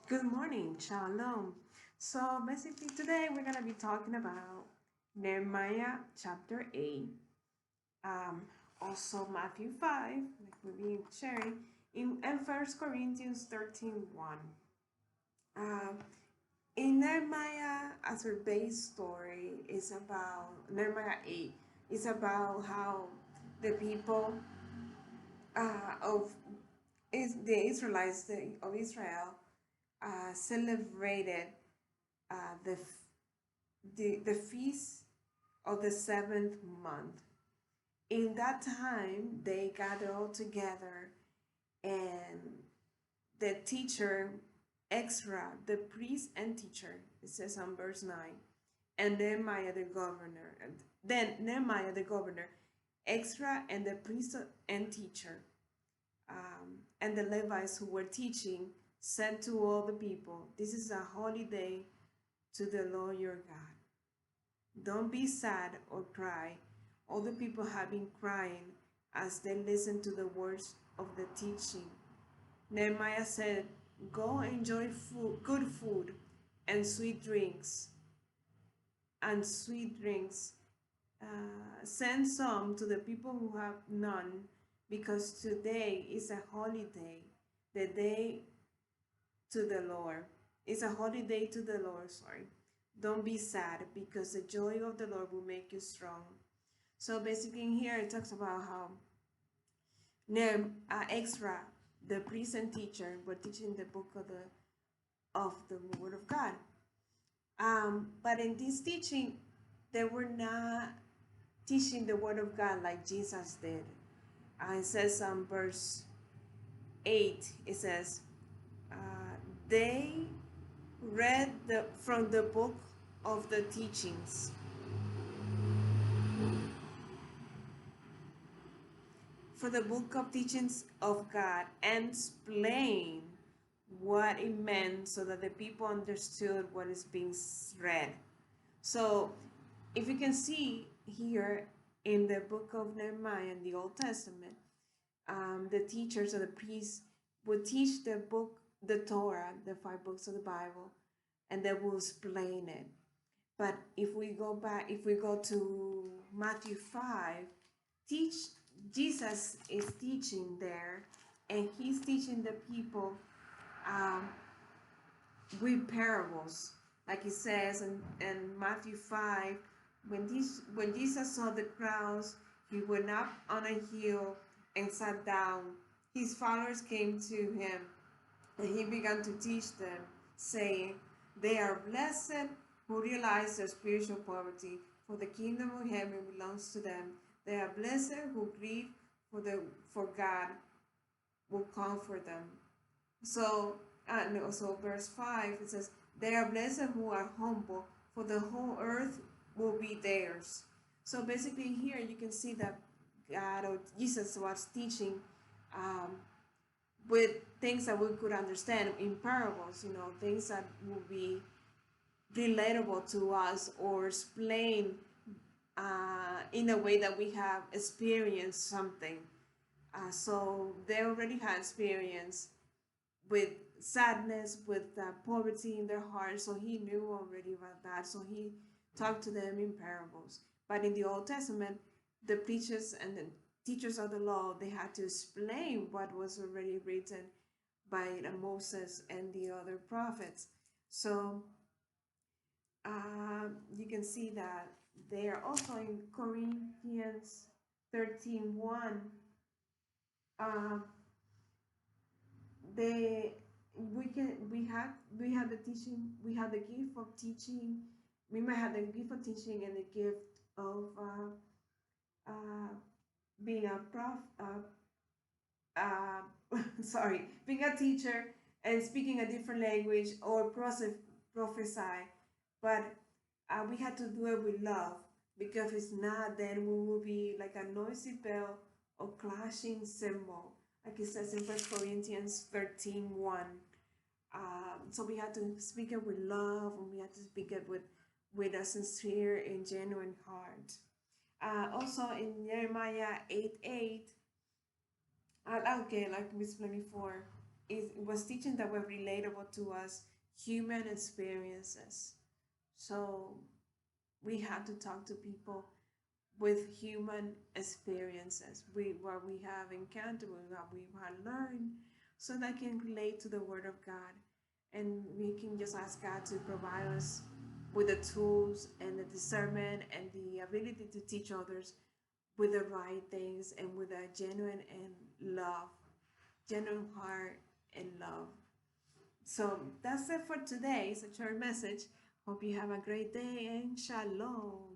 Good morning, Shalom. So basically today we're gonna be talking about Nehemiah chapter 8, also Matthew 5, like we've been sharing, and First Corinthians 13:1. Um, in Nehemiah, as our base story is about Nehemiah 8, is about how the people of is the Israelites of Israel celebrated uh, the, the feast of the seventh month. In that time, they gathered all together, and the teacher, Ezra, the priest and teacher, it says on verse 9, and Nehemiah the governor, and then Nehemiah the governor, Ezra and the priest and teacher, and the Levites who were teaching, said to all the people, "This is a holy day to the Lord your God. Don't be sad or cry." All the people have been crying as they listened to the words of the teaching. Nehemiah said, "Go enjoy good food and sweet drinks. Send some to the people who have none, because today is a holiday, the day to the Lord. It's a holiday to the Lord, sorry. Don't be sad, because the joy of the Lord will make you strong." So basically in here it talks about how Ezra, the priest and teacher, were teaching the book of the Word of God. But in this teaching, they were not teaching the Word of God like Jesus did. It says on verse 8, it says, uh, they read from the book of the teachings, for the book of teachings of God, and explain what it meant so that the people understood what is being read. So, if you can see here in the book of Nehemiah in the Old Testament, the teachers or the priests would teach the book, the Torah, the five books of the Bible, and they will explain it. But if we go to Matthew 5, teach Jesus is teaching there, and he's teaching the people um, with parables, like it says in Matthew 5. When Jesus saw the crowds, he went up on a hill and sat down. His followers came to him, and he began to teach them, saying, "They are blessed who realize their spiritual poverty, for the kingdom of heaven belongs to them. They are blessed who grieve, for God will comfort them." So, no, so verse 5, it says, "They are blessed who are humble, for the whole earth will be theirs." So basically here you can see that God or Jesus was teaching um, with things that we could understand in parables, things that will be relatable to us or explain in a way that we have experienced something. So they already had experience with sadness, with poverty in their heart. So he knew already about that. So he talked to them in parables. But in the Old Testament, the preachers and the teachers of the law, they had to explain what was already written by Moses and the other prophets. So you can see that they are also in Corinthians 13:1. Uh, they we have the teaching, we have the gift of teaching. We might have the gift of teaching and the gift of uh, being a sorry, being a teacher and speaking a different language or prophesy. But we had to do it with love, because if not, then we will be like a noisy bell or clashing cymbal, like it says in First Corinthians 13:1. So we had to speak it with love, and we had to speak it with a sincere and genuine heart. Also in Nehemiah 8:8, okay, like we explained before, it was teaching that were relatable to us, human experiences. So we had to talk to people with human experiences, what we have encountered, what we have learned, so that can relate to the Word of God. And we can just ask God to provide us with the tools and the discernment and the ability to teach others with the right things and with a genuine and love, genuine heart and love. So that's it for today. It's a short message. Hope you have a great day and shalom.